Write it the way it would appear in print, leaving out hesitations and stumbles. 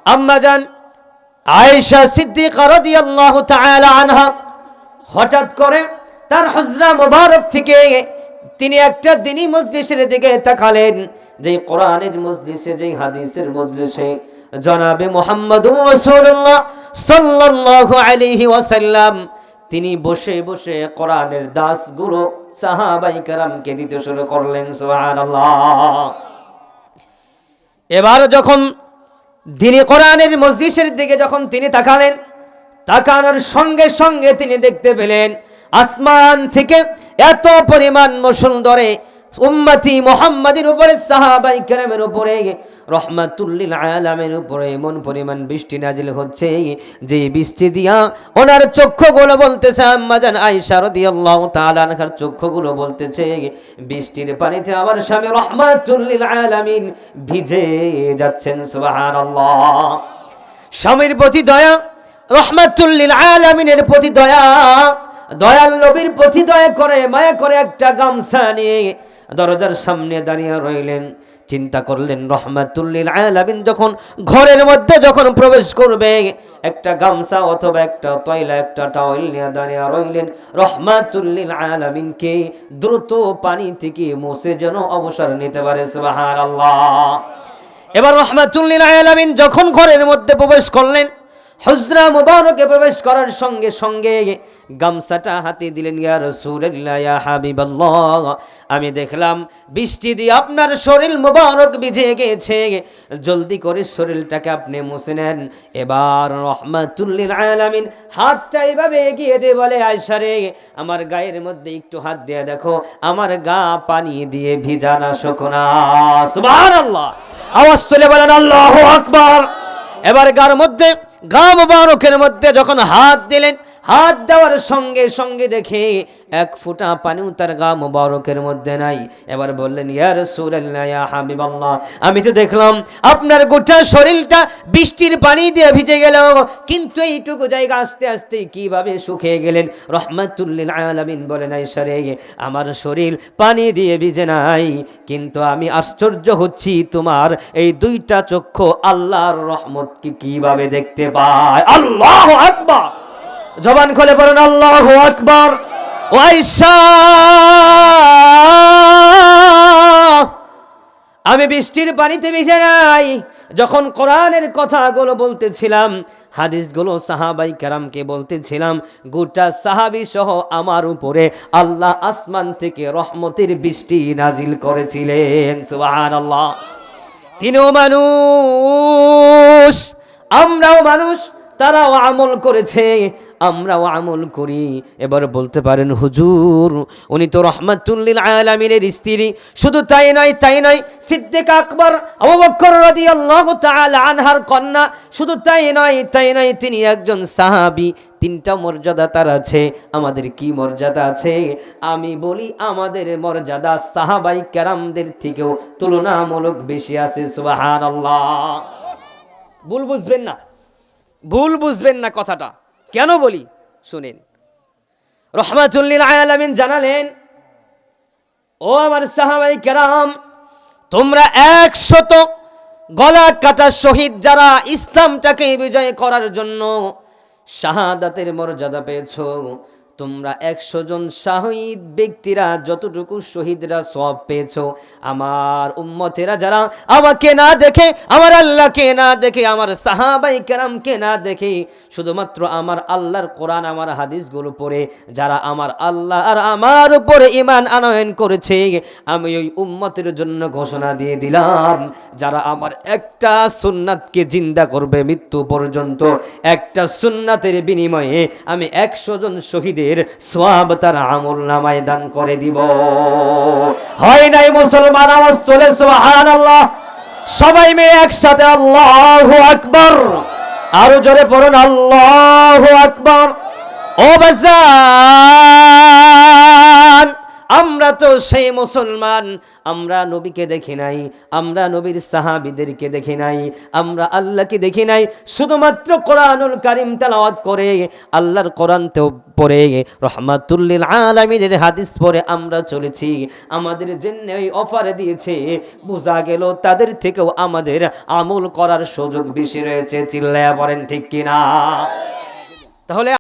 আম্মা জান আয়েশা সিদ্দিকা রাদিয়াল্লাহু তাআলা আনহা হঠাৎ করে তার হুজরা মুবারক থেকে তিনি একটা দ্বীনি মজলিসের দিকে তাকালেন, যেই কোরআনের মজলিসে, যেই হাদিসের মজলিসে জনাবে মুহাম্মদুর রাসূলুল্লাহ সাল্লাল্লাহু আলাইহি ওয়াসাল্লাম তিনি বসে বসে কোরআনের দাসগুলো সাহাবায়ে কেরামকে দিতে শুরু করলেন। সুবহানাল্লাহ। এবার যখন দ্বীনি কোরআনের মজলিসের দিকে যখন তিনি তাকালেন, তাকানোর সঙ্গে সঙ্গে তিনি দেখতে পেলেন আসমান থেকে এত পরিমাণ মুসলধরে উম্মতি মুহাম্মাদের উপরে, সাহাবায়ে কেরামের উপরে, রহমাতুল লিল আলামিনের উপরে এমন পরিমাণ বৃষ্টি নাজিল হচ্ছে যে বৃষ্টি দিয়া ওনার চক্ষুগুলো বলতেছে, আম্মা জান আয়েশা রাদিয়াল্লাহু তাআলা আনহার চক্ষুগুলো বলতেছে বৃষ্টির পানিতে আমার স্বামী রহমাতুল লিল আলামিন ভিজে যাচ্ছেন। সুবহানাল্লাহ। স্বামীর প্রতি দয়া, রহমাতুল লিল আলামিনের প্রতি দয়া, দয়াল নবীর প্রতি দয়া করে মায়া করে একটা গামছা নিয়ে দরজার সামনে দাঁড়িয়ে রইলেন। চিন্তা করলেন রহমাতুল লিল আলামিন যখন ঘরের মধ্যে যখন প্রবেশ করবে, একটা গামছা অথবা একটা তয়লা, একটা টাওয়েল নিয়ে দাঁড়িয়ে রইলেন রহমাতুল লিল আলামিনকে দ্রুত পানি থেকে মুছে যেন অবসর নিতে পারে। সুবহানাল্লাহ। এবার রহমাতুল লিল আলামিন যখন ঘরের মধ্যে প্রবেশ করলেন, হুজরা মুবারকে প্রবেশ করার সঙ্গে সঙ্গে গামছাটা হাতে দিলেন। ইয়া রাসূলুল্লাহ, ইয়া হাবিবাল্লাহ, আমি দেখলাম বৃষ্টি দিয়ে আপনার শরীর মুবারক ভিজে গেছে, জলদি করে শরীরটাকে আপনি মুছে নেন। এবার রহমাতুল লিল আলামিন হাতটা এইভাবে এগিয়ে দিয়ে বলে, আয়েশা রে, আমার গায়ের মধ্যে একটু হাত দিয়ে দেখো, আমার গা পানি দিয়ে ভিজা না শুকনা। সুবহানাল্লাহ। আওয়াজ তুলে বলেন আল্লাহু আকবার। এবার গা মুবারকের মধ্যে যখন হাত দিলেন, হাত দেওয়ার সঙ্গে সঙ্গে দেখে এক ফোঁটা পানিও তার গা মুবারকের মধ্যে নাই। এবার বললেন, ইয়া রাসূলুল্লাহ, ইয়া হাবিবাল্লাহ, আমি তো দেখলাম আপনার গোটা শরীরটা বৃষ্টির পানি দিয়ে ভিজে গেল, কিন্তু এইটুকু জায়গা আস্তে আস্তে কিভাবে শুকিয়ে গেলেন? রহমাতুল লিল আলামিন বলেন, আয়েশা রে, আমার শরীর পানি দিয়ে ভিজে নাই, কিন্তু আমি আশ্চর্য হচ্ছি তোমার এই দুইটা চক্ষু আল্লাহর রহমতকে কিভাবে দেখতে পায়। আল্লাহু আকবার। জবান খুলে বলেন আল্লাহু আকবার। ও আয়েশা, আমি বৃষ্টির পানিতে ভিজে নাই, যখন কোরআনের কথাগুলো বলতেছিলাম, হাদিসগুলো সাহাবায়ে কেরামকে বলতেছিলাম, গোটা সাহাবী সহ আমার উপরে আল্লাহ আসমান থেকে রহমতের বৃষ্টি নাজিল করেছিলেন। সুবহানাল্লাহ। তিনিও মানুষ, আমরাও মানুষ, তারাও আমল করেছে, আমরাও আমল করি। এবার বলতে পারেন, হুজুর উনি তো রহমাতুল লিল আলামিনের স্ত্রী, শুধু তাই নয় সিদ্দিক আকবর আবু বকর রাদিয়াল্লাহু তাআলা আনহার কন্যা, শুধু তাই নয় তিনি একজন সাহাবী। তিনটা মর্যাদা তার আছে। আমাদের কি মর্যাদা আছে? আমি বলি আমাদের মর্যাদা সাহাবায়ে কেরামদের থেকেও তুলনামূলক বেশি আছে। সুবহানাল্লাহ। ভুল বুঝবেন না কথাটা। কেন বলি শুনেন। রহমাতুল লিল আলামিন জানালেন, ও আমার সাহাবায়ে কেরাম, তোমরা 100 গলা কাটা শহীদ যারা ইসলামটাকে বিজয় করার জন্য শাহাদাতের মর্যাদা পেয়েছো, তোমরা 100 জন শহীদ ব্যক্তিরা যতটুকু শহীদরা সওয়াব পেয়েছো, আমার উম্মতেরা যারা আমাকে না দেখে, আমার আল্লাহকে না দেখে, আমার সাহাবায়ে কেরামকে না দেখে, শুধুমাত্র আমার আল্লাহর কোরআন, আমার হাদিসগুলো পড়ে যারা আমার আল্লাহ আর আমার উপরে ঈমান আনয়ন করেছে, আমি ওই উম্মতের জন্য ঘোষণা দিয়ে দিলাম, যারা আমার একটা সুন্নাতকে জিন্দা করবে মৃত্যু পর্যন্ত, একটা সুন্নাতের বিনিময়ে আমি 100 জন শহীদের সওয়াব তার আমলনামায় দান করে দিব। হয় নাই মুসলমান? আওয়াজ তোলে সুবহানাল্লাহ। সবাই মিলে একসাথে আল্লাহু আকবার। আরো জোরে পড়ুন আল্লাহু আকবার। ও বাজান, আমরা তো সেই মুসলমান, আমরা নবীকে দেখি নাই, আমরা নবীর সাহাবীদেরকে দেখি নাই, আমরা আল্লাহকে দেখি নাই, শুধুমাত্র কোরআনুল কারীম তেলাওয়াত করে, আল্লাহর কোরআনতেও পড়ে, রহমাতুল লিল আলামিনের হাদিস পড়ে আমরা চলেছি। আমাদের জন্য ওই অফার দিয়েছে, বোঝা গেল তাদের থেকেও আমাদের আমল করার সুযোগ বেশি রয়েছে। চিল্লায়া বলেন ঠিক কিনা? তাহলে